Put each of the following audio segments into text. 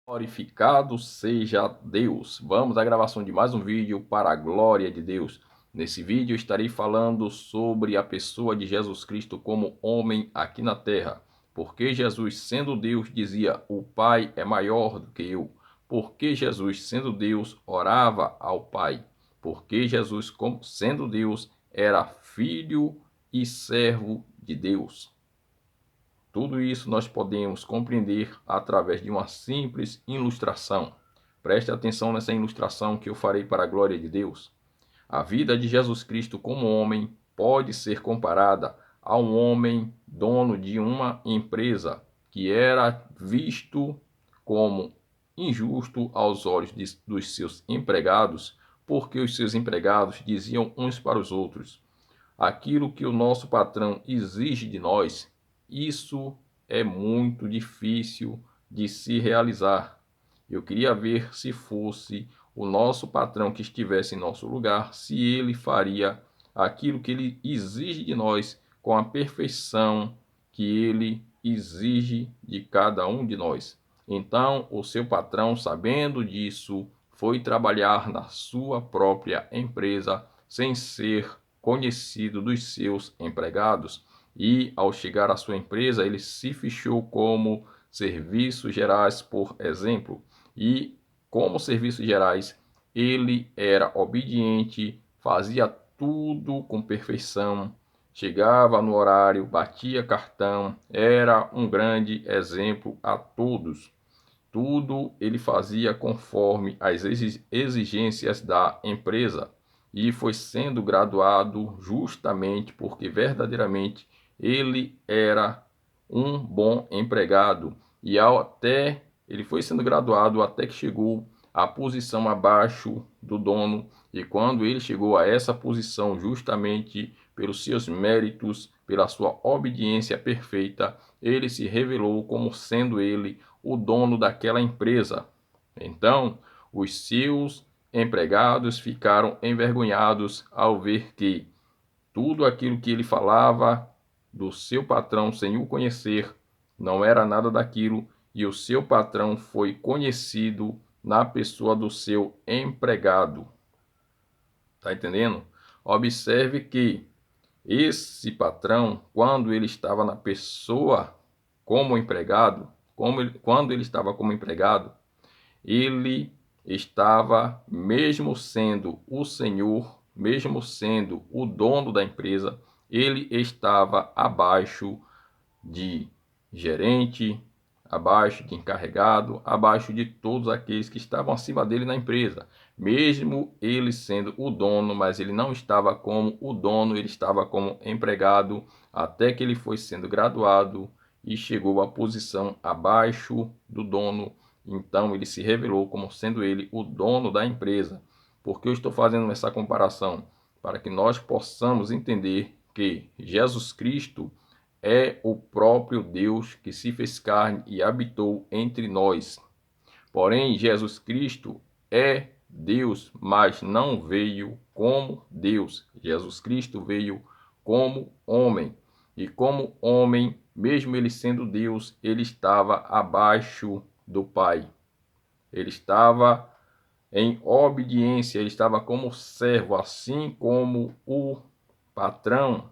Glorificado seja Deus. Vamos à gravação de mais um vídeo para a glória de Deus. Nesse vídeo eu estarei falando sobre a pessoa de Jesus Cristo como homem aqui na terra. Porque Jesus, sendo Deus, dizia: "O Pai é maior do que eu". Porque Jesus, sendo Deus, orava ao Pai. Porque Jesus, sendo Deus, era filho e servo de Deus. Tudo isso nós podemos compreender através de uma simples ilustração. Preste atenção nessa ilustração que eu farei para a glória de Deus. A vida de Jesus Cristo como homem pode ser comparada a um homem dono de uma empresa que era visto como injusto aos olhos dos seus empregados, porque os seus empregados diziam uns para os outros: aquilo que o nosso patrão exige de nós, isso é muito difícil de se realizar. Eu queria ver se fosse o nosso patrão que estivesse em nosso lugar, se ele faria aquilo que ele exige de nós com a perfeição que ele exige de cada um de nós. Então, o seu patrão, sabendo disso, foi trabalhar na sua própria empresa sem ser conhecido dos seus empregados, e ao chegar à sua empresa ele se fichou como serviços gerais, por exemplo, e como serviços gerais ele era obediente, fazia tudo com perfeição, chegava no horário, batia cartão, era um grande exemplo a todos. Tudo ele fazia conforme as exigências da empresa e foi sendo graduado justamente porque verdadeiramente ele era um bom empregado. E até ele foi sendo graduado até que chegou à posição abaixo do dono. E quando ele chegou a essa posição, justamente pelos seus méritos, pela sua obediência perfeita, ele se revelou como sendo ele o dono daquela empresa. Então, os seus empregados ficaram envergonhados ao ver que tudo aquilo que ele falava do seu patrão sem o conhecer não era nada daquilo, e o seu patrão foi conhecido na pessoa do seu empregado. Tá entendendo? Observe que esse patrão, quando ele estava na pessoa como empregado, quando ele estava como empregado, ele estava, mesmo sendo o senhor, mesmo sendo o dono da empresa, ele estava abaixo de gerente, abaixo de encarregado, abaixo de todos aqueles que estavam acima dele na empresa. Mesmo ele sendo o dono, mas ele não estava como o dono, ele estava como empregado, até que ele foi sendo graduado e chegou à posição abaixo do dono. Então ele se revelou como sendo ele o dono da empresa. Por que eu estou fazendo essa comparação? Para que nós possamos entender que Jesus Cristo é o próprio Deus que se fez carne e habitou entre nós. Porém, Jesus Cristo é Deus, mas não veio como Deus. Jesus Cristo veio como homem. E como homem, mesmo ele sendo Deus, ele estava abaixo do Pai. Ele estava em obediência, ele estava como servo, assim como o patrão,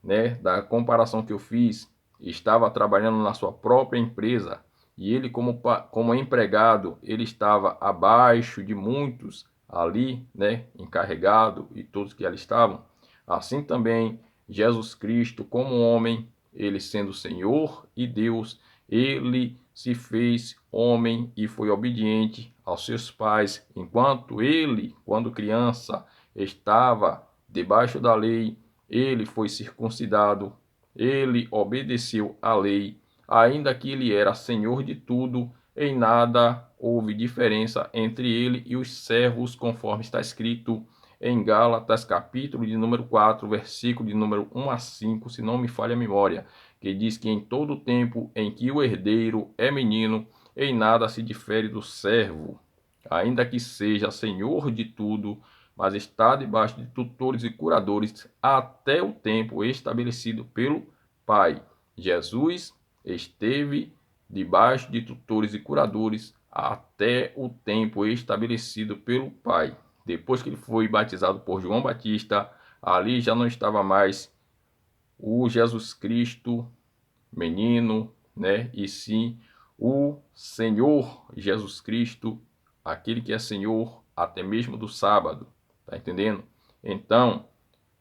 né, da comparação que eu fiz, estava trabalhando na sua própria empresa e ele como empregado, ele estava abaixo de muitos ali, né, encarregado e todos que ali estavam. Assim também Jesus Cristo como homem, ele sendo Senhor e Deus, ele se fez homem e foi obediente aos seus pais, enquanto ele, quando criança, estava debaixo da lei, ele foi circuncidado, ele obedeceu à lei, ainda que ele era senhor de tudo, em nada houve diferença entre ele e os servos, conforme está escrito em Gálatas, capítulo de número 4, versículo de número 1 a 5, se não me falha a memória, que diz que em todo o tempo em que o herdeiro é menino, em nada se difere do servo, ainda que seja senhor de tudo, mas está debaixo de tutores e curadores até o tempo estabelecido pelo Pai. Jesus esteve debaixo de tutores e curadores, até o tempo estabelecido pelo Pai. Depois que ele foi batizado por João Batista, ali já não estava mais o Jesus Cristo menino, né? E sim o Senhor Jesus Cristo, aquele que é Senhor até mesmo do sábado, tá entendendo? Então,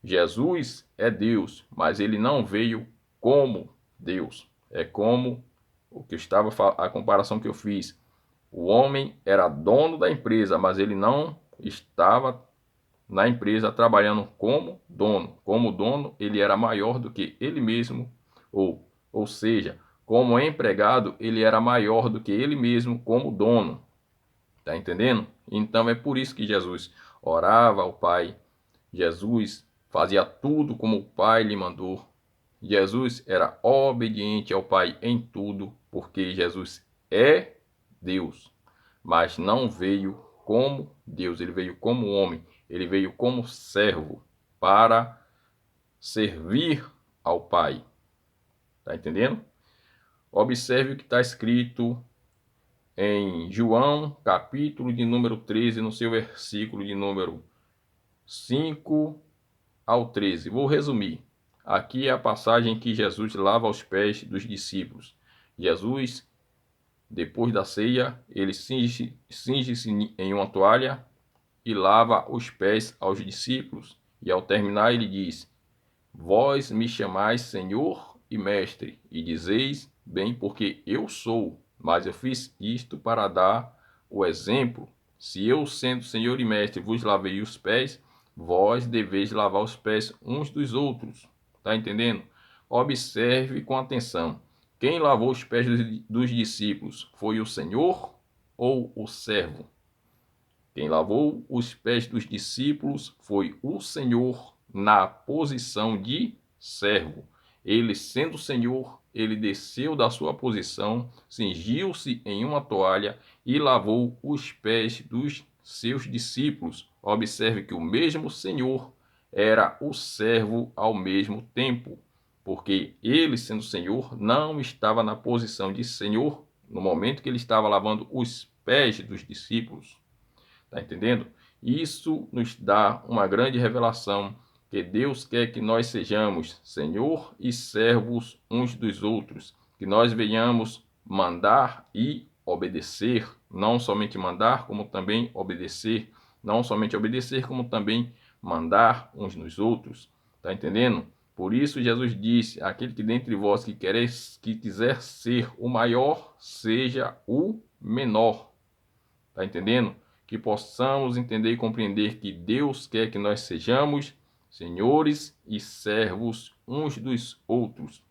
Jesus é Deus, mas ele não veio como Deus. É como o que eu estava a comparação que eu fiz. O homem era dono da empresa, mas ele não estava na empresa trabalhando como dono. Como dono, ele era maior do que ele mesmo, ou seja, como empregado, ele era maior do que ele mesmo como dono. Tá entendendo? Então é por isso que Jesus orava ao Pai. Jesus fazia tudo como o Pai lhe mandou. Jesus era obediente ao Pai em tudo, porque Jesus é Deus, mas não veio como Deus, ele veio como homem, ele veio como servo para servir ao Pai. Tá entendendo? Observe o que está escrito em João, capítulo de número 13, no seu versículo de número 5 ao 13. Vou resumir. Aqui é a passagem que Jesus lava os pés dos discípulos. Jesus, depois da ceia, ele cinge-se em uma toalha e lava os pés aos discípulos. E ao terminar, ele diz: Vós me chamais Senhor e Mestre, e dizeis bem, porque eu sou, mas eu fiz isto para dar o exemplo. Se eu, sendo Senhor e Mestre, vos lavei os pés, vós deveis lavar os pés uns dos outros. Está entendendo? Observe com atenção. Quem lavou os pés dos discípulos foi o Senhor ou o servo? Quem lavou os pés dos discípulos foi o Senhor na posição de servo. Ele, sendo Senhor, ele desceu da sua posição, cingiu-se em uma toalha e lavou os pés dos seus discípulos. Observe que o mesmo Senhor era o servo ao mesmo tempo, porque ele, sendo Senhor, não estava na posição de Senhor no momento que ele estava lavando os pés dos discípulos. Tá entendendo? Isso nos dá uma grande revelação que Deus quer que nós sejamos Senhor e servos uns dos outros, que nós venhamos mandar e obedecer, não somente mandar, como também obedecer, não somente obedecer, como também mandar uns nos outros. Tá entendendo? Por isso Jesus disse: aquele que dentre vós que quiser ser o maior, seja o menor. Tá entendendo? Que possamos entender e compreender que Deus quer que nós sejamos senhores e servos uns dos outros.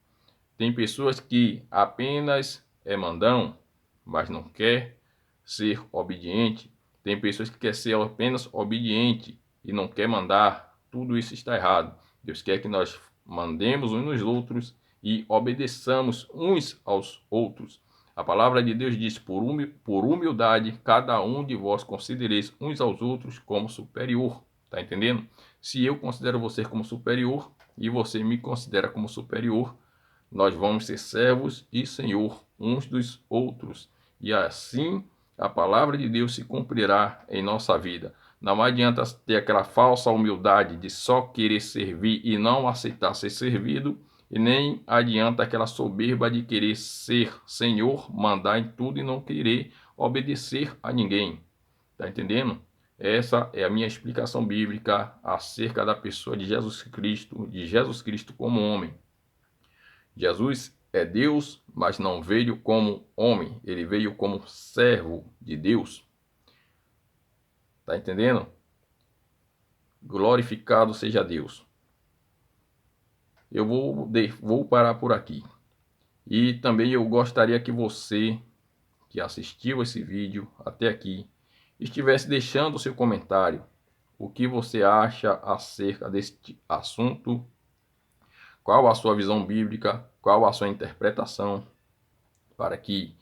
Tem pessoas que apenas é mandão, mas não quer ser obediente. Tem pessoas que quer ser apenas obediente e não quer mandar. Tudo isso está errado. Deus quer que nós mandemos uns nos outros e obedeçamos uns aos outros. A palavra de Deus diz: por humildade, cada um de vós considereis uns aos outros como superior. Tá entendendo? Se eu considero você como superior e você me considera como superior, nós vamos ser servos e senhor uns dos outros. E assim a palavra de Deus se cumprirá em nossa vida. Não adianta ter aquela falsa humildade de só querer servir e não aceitar ser servido, e nem adianta aquela soberba de querer ser senhor, mandar em tudo e não querer obedecer a ninguém. Tá entendendo? Essa é a minha explicação bíblica acerca da pessoa de Jesus Cristo como homem. Jesus é Deus, mas não veio como homem, ele veio como servo de Deus. Tá entendendo? Glorificado seja Deus. Eu vou parar por aqui. E também eu gostaria que você, que assistiu esse vídeo até aqui, estivesse deixando o seu comentário. O que você acha acerca deste assunto? Qual a sua visão bíblica? Qual a sua interpretação? Para que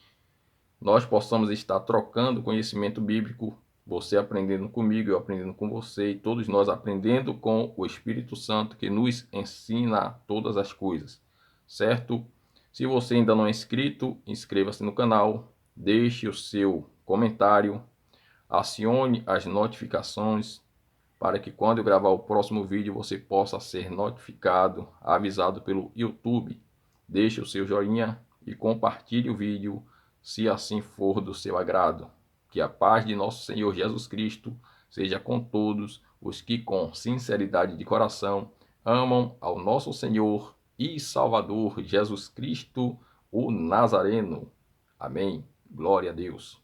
nós possamos estar trocando conhecimento bíblico, você aprendendo comigo, eu aprendendo com você, e todos nós aprendendo com o Espírito Santo que nos ensina todas as coisas, certo? Se você ainda não é inscrito, inscreva-se no canal, deixe o seu comentário, acione as notificações para que quando eu gravar o próximo vídeo você possa ser notificado, avisado pelo YouTube. Deixe o seu joinha e compartilhe o vídeo se assim for do seu agrado. Que a paz de nosso Senhor Jesus Cristo seja com todos os que com sinceridade de coração amam ao nosso Senhor e Salvador Jesus Cristo, o Nazareno. Amém. Glória a Deus.